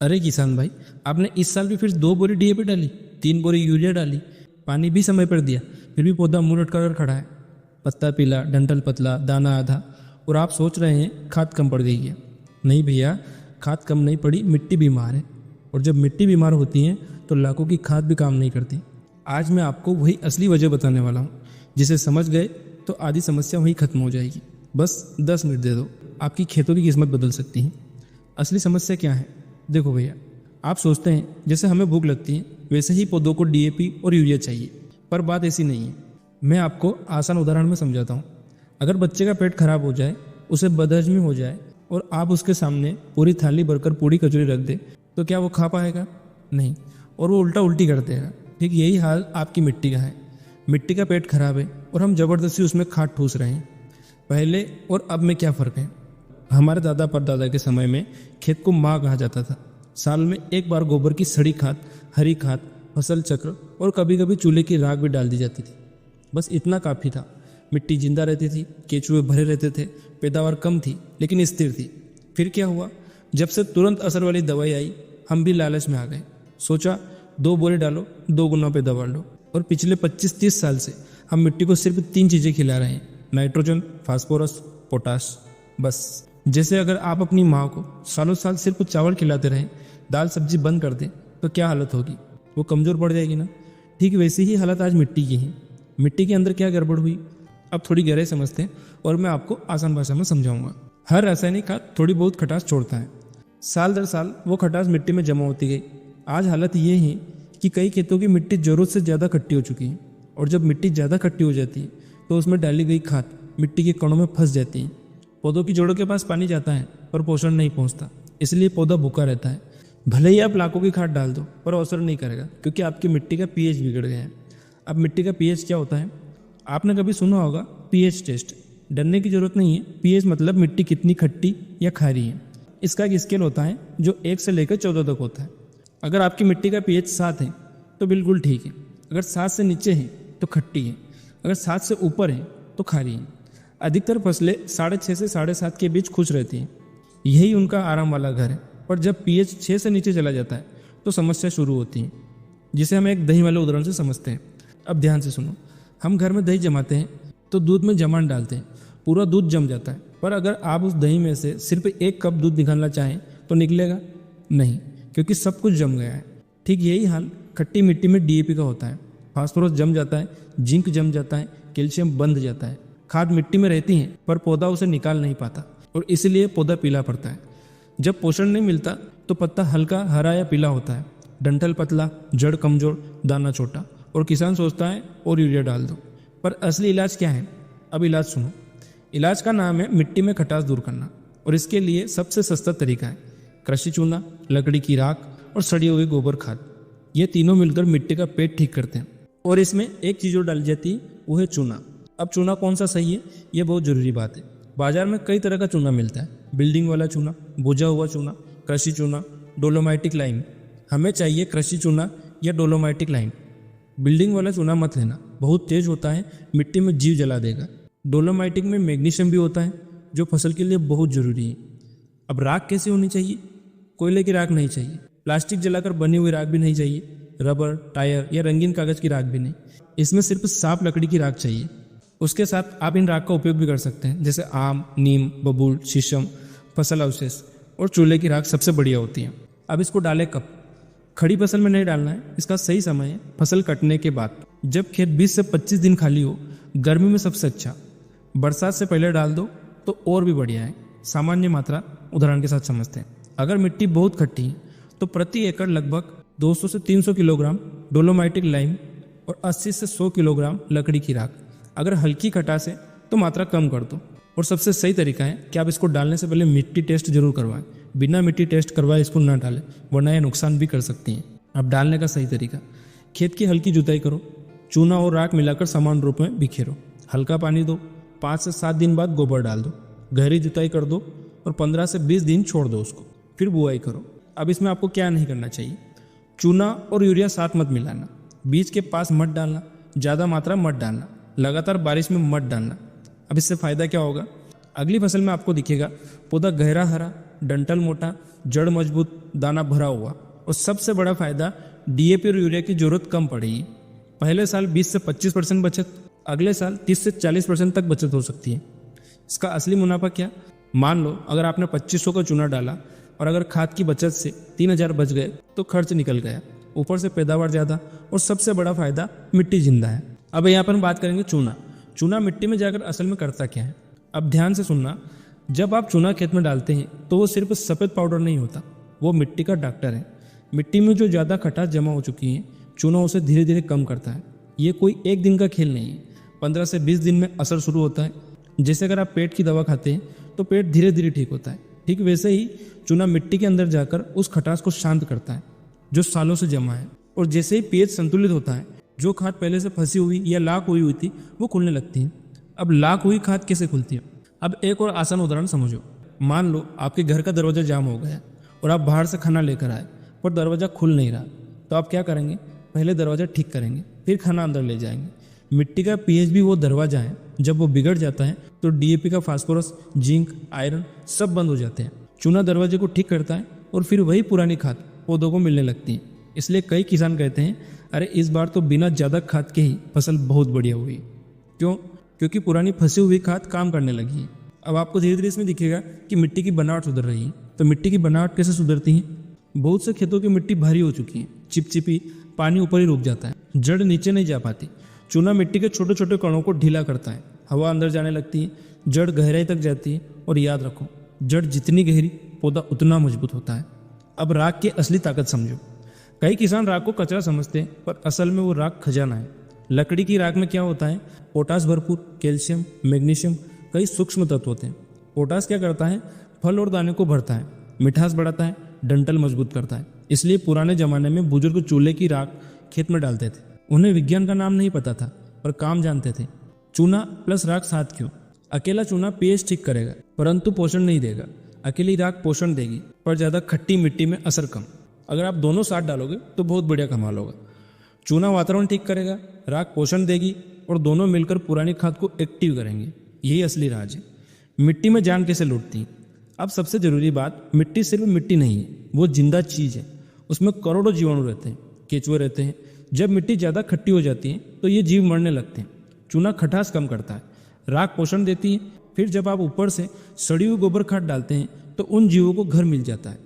अरे किसान भाई, आपने इस साल भी फिर 2 बोरी डीएपी डाली, 3 बोरी यूरिया डाली, पानी भी समय पर दिया, फिर भी पौधा मुंह लटका कर खड़ा है। पत्ता पीला, डंठल पतला, दाना आधा। और आप सोच रहे हैं खाद कम पड़ गई है। नहीं भैया, खाद कम नहीं पड़ी, मिट्टी बीमार है। और जब मिट्टी बीमार होती है तो लाखों की खाद भी काम नहीं करती। आज मैं आपको वही असली वजह बताने वाला हूँ, जिसे समझ गए तो आधी समस्या वहीं खत्म हो जाएगी। बस 10 मिनट दे दो, आपकी खेतों की किस्मत बदल सकती है। असली समस्या क्या है? देखो भैया, आप सोचते हैं जैसे हमें भूख लगती है वैसे ही पौधों को डीएपी और यूरिया चाहिए, पर बात ऐसी नहीं है। मैं आपको आसान उदाहरण में समझाता हूँ। अगर बच्चे का पेट खराब हो जाए, उसे बदहजमी हो जाए और आप उसके सामने पूरी थाली भरकर पूरी कचौरी रख दे, तो क्या वो खा पाएगा? नहीं, और वो उल्टा उल्टी कर देगा। ठीक यही हाल आपकी मिट्टी का है। मिट्टी का पेट खराब है और हम जबरदस्ती उसमें खाद ठूस रहे हैं। पहले और अब में क्या फ़र्क है? हमारे दादा परदादा के समय में खेत को माँ कहा जाता था। साल में एक बार गोबर की सड़ी खाद, हरी खाद, फसल चक्र और कभी कभी चूल्हे की राख भी डाल दी जाती थी। बस इतना काफ़ी था। मिट्टी जिंदा रहती थी, केचुए भरे रहते थे, पैदावार कम थी लेकिन स्थिर थी। फिर क्या हुआ? जब से तुरंत असर वाली दवाई आई, हम भी लालच में आ गए। सोचा 2 बोरे डालो, 2 गुना पैदावार लो। और पिछले 25-30 साल से हम मिट्टी को सिर्फ 3 चीज़ें खिला रहे हैं: नाइट्रोजन, फास्फोरस, पोटाश। बस जैसे अगर आप अपनी माँ को सालों साल सिर्फ चावल खिलाते रहें, दाल सब्जी बंद कर दें, तो क्या हालत होगी? वो कमज़ोर पड़ जाएगी ना। ठीक वैसी ही हालत आज मिट्टी की है। मिट्टी के अंदर क्या गड़बड़ हुई, अब थोड़ी गहराई समझते हैं और मैं आपको आसान भाषा में समझाऊंगा। हर रासायनिक खाद थोड़ी बहुत खटास छोड़ता है। साल दर साल वो खटास मिट्टी में जमा होती गई। आज हालत ये है कि कई खेतों की मिट्टी ज़रूरत से ज़्यादा खट्टी हो चुकी है। और जब मिट्टी ज़्यादा खट्टी हो जाती है तो उसमें डाली गई खाद मिट्टी के कणों में फंस जाती है। पौधों की जड़ों के पास पानी जाता है पर पोषण नहीं पहुंचता, इसलिए पौधा भूखा रहता है। भले ही आप लाखों की खाद डाल दो, पर असर नहीं करेगा, क्योंकि आपकी मिट्टी का पीएच बिगड़ गया है। अब मिट्टी का पीएच क्या होता है? आपने कभी सुना होगा पीएच टेस्ट। डरने की जरूरत नहीं है। पीएच मतलब मिट्टी कितनी खट्टी या खारी है। इसका एक स्केल होता है जो 1 से लेकर 14 तक होता है। अगर आपकी मिट्टी का पीएच 7 है तो बिल्कुल ठीक है। अगर 7 से नीचे है तो खट्टी है। अगर 7 से ऊपर है तो खारी है। अधिकतर फसलें 6.5 से 7.5 के बीच खुश रहती हैं। यही उनका आराम वाला घर है। पर जब पीएच 6 से नीचे चला जाता है तो समस्या शुरू होती है, जिसे हम एक दही वाले उदाहरण से समझते हैं। अब ध्यान से सुनो। हम घर में दही जमाते हैं तो दूध में जमाइन डालते हैं, पूरा दूध जम जाता है। पर अगर आप उस दही में से सिर्फ 1 कप दूध निकालना चाहें तो निकलेगा नहीं, क्योंकि सब कुछ जम गया है। ठीक यही हाल खट्टी मिट्टी में डीएपी का होता है। फास्फोरस जम जाता है, जिंक जम जाता है, कैल्शियम बंध जाता है। खाद मिट्टी में रहती है पर पौधा उसे निकाल नहीं पाता और इसलिए पौधा पीला पड़ता है। जब पोषण नहीं मिलता तो पत्ता हल्का हरा या पीला होता है, डंठल पतला, जड़ कमजोर, दाना छोटा, और किसान सोचता है और यूरिया डाल दो। पर असली इलाज क्या है? अब इलाज सुनो। इलाज का नाम है मिट्टी में खटास दूर करना, और इसके लिए सबसे सस्ता तरीका है कृषि चूना, लकड़ी की राख और सड़ी हुई गोबर खाद। ये तीनों मिलकर मिट्टी का पेट ठीक करते हैं। और इसमें एक चीज़ और डाली जाती है, वो है चूना। अब चूना कौन सा सही है, ये बहुत ज़रूरी बात है। बाजार में कई तरह का चूना मिलता है। बिल्डिंग वाला चूना, भुजा हुआ चूना, कृषि चूना, डोलोमाइटिक लाइम। हमें चाहिए कृषि चूना या डोलोमाइटिक लाइम। बिल्डिंग वाला चूना मत लेना, बहुत तेज होता है, मिट्टी में जीव जला देगा। डोलोमाइटिक में मैग्नीशियम भी होता है जो फसल के लिए बहुत ज़रूरी है। अब राख कैसे होनी चाहिए? कोयले की राख नहीं चाहिए, प्लास्टिक जलाकर बनी हुई राख भी नहीं चाहिए, रबर, टायर या रंगीन कागज़ की राख भी नहीं। इसमें सिर्फ साफ लकड़ी की राख चाहिए। उसके साथ आप इन राख का उपयोग भी कर सकते हैं, जैसे आम, नीम, बबूल, शीशम, फसल अवशेष और चूल्हे की राख सबसे बढ़िया होती है। अब इसको डालें कब? खड़ी फसल में नहीं डालना है। इसका सही समय है फसल कटने के बाद, जब खेत 20 से 25 दिन खाली हो। गर्मी में सबसे अच्छा। बरसात से पहले डाल दो तो और भी बढ़िया है। सामान्य मात्रा उदाहरण के साथ समझते हैं। अगर मिट्टी बहुत खट्टी है तो प्रति एकड़ लगभग 200 से 300 किलोग्राम डोलोमाइटिक लाइम और 80 से 100 किलोग्राम लकड़ी की राख। अगर हल्की खटास है तो मात्रा कम कर दो। और सबसे सही तरीका है कि आप इसको डालने से पहले मिट्टी टेस्ट जरूर करवाएं। बिना मिट्टी टेस्ट करवाए इसको ना डालें, वरना यह नुकसान भी कर सकती हैं। अब डालने का सही तरीका: खेत की हल्की जुताई करो, चूना और राख मिलाकर समान रूप में बिखेरो, हल्का पानी दो, 5 से 7 दिन बाद गोबर डाल दो, गहरी जुताई कर दो और 15 से 20 दिन छोड़ दो उसको, फिर बुआई करो। अब इसमें आपको क्या नहीं करना चाहिए? चूना और यूरिया साथ मत मिलाना, बीज के पास मत डालना, ज़्यादा मात्रा मत डालना, लगातार बारिश में मत डालना। अब इससे फ़ायदा क्या होगा? अगली फसल में आपको दिखेगा पौधा गहरा हरा, डंठल मोटा, जड़ मजबूत, दाना भरा हुआ। और सबसे बड़ा फायदा, डीएपी और यूरिया की जरूरत कम पड़ेगी। पहले साल 20 से 25% बचत, अगले साल 30 से 40% तक बचत हो सकती है। इसका असली मुनाफा क्या? मान लो अगर आपने 2500 का चूना डाला और अगर खाद की बचत से 3000 बच गए तो खर्च निकल गया, ऊपर से पैदावार ज़्यादा, और सबसे बड़ा फायदा, मिट्टी जिंदा है। अब यहाँ पर बात करेंगे चूना। चूना मिट्टी में जाकर असल में करता क्या है? अब ध्यान से सुनना, जब आप चूना खेत में डालते हैं तो वो सिर्फ सफ़ेद पाउडर नहीं होता, वो मिट्टी का डॉक्टर है। मिट्टी में जो ज़्यादा खटास जमा हो चुकी है, चूना उसे धीरे धीरे कम करता है। ये कोई एक दिन का खेल नहीं है, 15 से 20 दिन में असर शुरू होता है। जैसे अगर आप पेट की दवा खाते हैं तो पेट धीरे धीरे ठीक होता है, ठीक वैसे ही चूना मिट्टी के अंदर जाकर उस खटास को शांत करता है जो सालों से जमा है। और जैसे ही पीएच संतुलित होता है, जो खाद पहले से फंसी हुई या लाख हुई थी वो खुलने लगती है। अब लाख हुई खाद कैसे खुलती है? अब एक और आसान उदाहरण समझो। मान लो आपके घर का दरवाजा जाम हो गया और आप बाहर से खाना लेकर आए पर दरवाजा खुल नहीं रहा, तो आप क्या करेंगे? पहले दरवाजा ठीक करेंगे, फिर खाना अंदर ले जाएंगे। मिट्टी का पीएच भी वो दरवाजा है, जब वो बिगड़ जाता है तो डीएपी का फास्फोरस, जिंक, आयरन सब बंद हो जाते हैं। चूना दरवाजे को ठीक करता है और फिर वही पुरानी खाद पौधों को मिलने लगती है। इसलिए कई किसान कहते हैं, अरे इस बार तो बिना ज़्यादा खाद के ही फसल बहुत बढ़िया हुई। क्यों? क्योंकि पुरानी फंसी हुई खाद काम करने लगी है। अब आपको धीरे धीरे इसमें दिखेगा कि मिट्टी की बनावट सुधर रही है। तो मिट्टी की बनावट कैसे सुधरती है? बहुत से खेतों की मिट्टी भारी हो चुकी है, चिपचिपी, पानी ऊपर ही रुक जाता है, जड़ नीचे नहीं जा पाती। चूना मिट्टी के छोटे छोटे कणों को ढीला करता है, हवा अंदर जाने लगती है, जड़ गहराई तक जाती है। और याद रखो, जड़ जितनी गहरी पौधा उतना मजबूत होता है। अब राख की असली ताकत समझो। कई किसान राख को कचरा समझते हैं, पर असल में वो राख खजाना है। लकड़ी की राख में क्या होता है? पोटास भरपूर, कैल्शियम, मैग्नीशियम, कई सूक्ष्म तत्व होते हैं। पोटास क्या करता है? फल और दाने को भरता है, मिठास बढ़ाता है, डंठल मजबूत करता है। इसलिए पुराने जमाने में बुजुर्ग चूल्हे की राख खेत में डालते थे। उन्हें विज्ञान का नाम नहीं पता था, पर काम जानते थे। चूना प्लस राख साथ क्यों? अकेला चूना पीएच ठीक करेगा परंतु पोषण नहीं देगा। अकेली राख पोषण देगी पर ज़्यादा खट्टी मिट्टी में असर कम। अगर आप दोनों साथ डालोगे तो बहुत बढ़िया कमाल होगा। चूना वातावरण ठीक करेगा, राख पोषण देगी, और दोनों मिलकर पुरानी खाद को एक्टिव करेंगे। यही असली राज है। मिट्टी में जान कैसे लौटती है? अब सबसे जरूरी बात, मिट्टी सिर्फ मिट्टी नहीं है, वो जिंदा चीज़ है। उसमें करोड़ों जीवाणु रहते हैं, केचुए रहते हैं। जब मिट्टी ज़्यादा खट्टी हो जाती है तो ये जीव मरने लगते हैं। चूना खटास कम करता है, राख पोषण देती है। फिर जब आप ऊपर से सड़ी हुई गोबर खाद डालते हैं तो उन जीवों को घर मिल जाता है,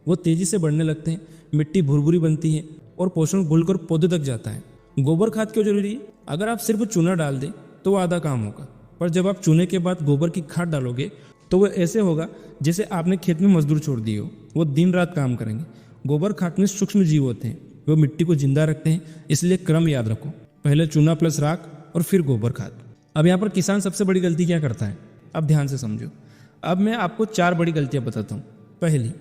वो तेजी से बढ़ने लगते हैं, मिट्टी भुरभुरी बनती है और पोषण घुलकर पौधे तक जाता है। गोबर खाद क्यों जरूरी है? अगर आप सिर्फ चूना डाल दें तो वो आधा काम होगा, पर जब आप चूने के बाद गोबर की खाद डालोगे तो वो ऐसे होगा जैसे आपने खेत में मजदूर छोड़ दिए हो। वो दिन रात काम करेंगे। गोबर खाद में सूक्ष्म जीव होते हैं, वो मिट्टी को जिंदा रखते हैं। इसलिए क्रम याद रखो, पहले चूना प्लस राख और फिर गोबर खाद। अब यहाँ पर किसान सबसे बड़ी गलती क्या करता है? अब ध्यान से समझो। अब मैं आपको 4 बड़ी गलतियाँ बताता हूँ। पहली,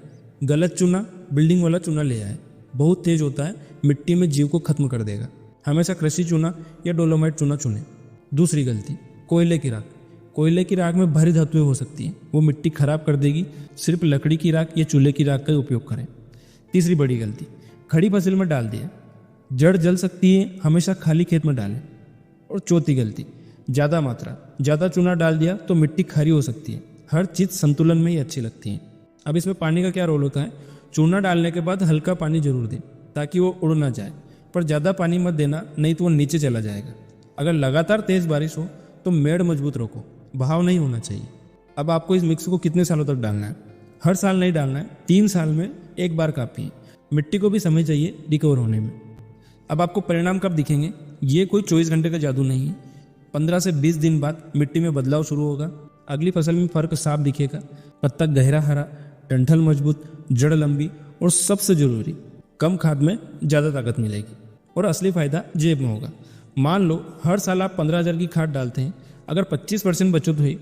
गलत चूना, बिल्डिंग वाला चूना ले आए, बहुत तेज होता है, मिट्टी में जीव को खत्म कर देगा। हमेशा कृषि चूना या डोलोमाइट चूना चुने। दूसरी गलती, कोयले की राख। कोयले की राख में भारी धातुएं हो सकती हैं, वो मिट्टी खराब कर देगी। सिर्फ लकड़ी की राख या चूल्हे की राख का उपयोग करें। तीसरी बड़ी गलती, खड़ी फसल में डाल दिया, जड़ जल सकती है, हमेशा खाली खेत में डालें। और चौथी गलती, ज़्यादा मात्रा, ज़्यादा चूना डाल दिया तो मिट्टी खारी हो सकती है। हर चीज़ संतुलन में ही अच्छी लगती है। अब इसमें पानी का क्या रोल होता है? चूना डालने के बाद हल्का पानी जरूर दें ताकि वो उड़ ना जाए, पर ज़्यादा पानी मत देना, नहीं तो वो नीचे चला जाएगा। अगर लगातार तेज़ बारिश हो तो मेड़ मजबूत रखो, बहाव नहीं होना चाहिए। अब आपको इस मिक्स को कितने सालों तक डालना है? हर साल नहीं डालना है, 3 साल में एक बार काफ़ी है। मिट्टी को भी समय चाहिए रिकवर होने में। अब आपको परिणाम कब दिखेंगे? ये कोई 24 घंटे का जादू नहीं है। 15 से 20 दिन बाद मिट्टी में बदलाव शुरू होगा। अगली फसल में फर्क साफ दिखेगा। पत्ता गहरा हरा, डंठल मजबूत, जड़ लंबी, और सबसे जरूरी, कम खाद में ज़्यादा ताकत मिलेगी। और असली फायदा जेब में होगा। मान लो हर साल आप 15,000 की खाद डालते हैं, अगर 25% बचत हुई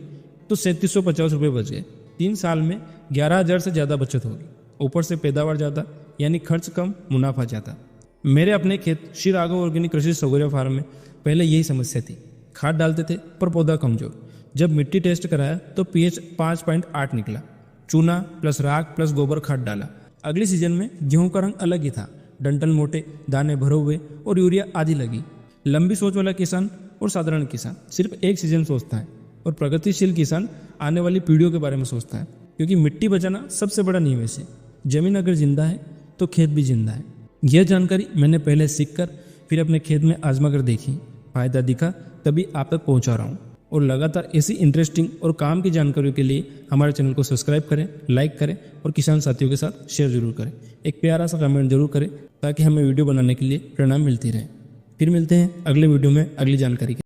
तो 3750 रुपये बच गए। 3 साल में 11,000 से ज़्यादा बचत होगी। ऊपर से पैदावार ज़्यादा, यानी खर्च कम, मुनाफा ज़्यादा। मेरे अपने खेत श्री राघव ऑर्गेनिक कृषि सौगरिया फार्म में पहले यही समस्या थी। खाद डालते थे पर पौधा कमजोर। जब मिट्टी टेस्ट कराया तो पीएच 5.8 निकला। चूना प्लस राख प्लस गोबर खाद डाला। अगले सीजन में गेहूं का रंग अलग ही था, डंठल मोटे, दाने भरे हुए, और यूरिया आधी लगी। लंबी सोच वाला किसान और साधारण किसान सिर्फ एक सीजन सोचता है, और प्रगतिशील किसान आने वाली पीढ़ियों के बारे में सोचता है। क्योंकि मिट्टी बचाना सबसे बड़ा नियम है इसे। जमीन अगर जिंदा है तो खेत भी जिंदा है। यह जानकारी मैंने पहले सीखकर फिर अपने खेत में आजमा कर देखी, फायदा दिखा, तभी आप तक पहुंचा रहा हूँ। और लगातार ऐसी इंटरेस्टिंग और काम की जानकारियों के लिए हमारे चैनल को सब्सक्राइब करें, लाइक करें और किसान साथियों के साथ शेयर जरूर करें। एक प्यारा सा कमेंट जरूर करें ताकि हमें वीडियो बनाने के लिए प्रेरणा मिलती रहे। फिर मिलते हैं अगले वीडियो में अगली जानकारी के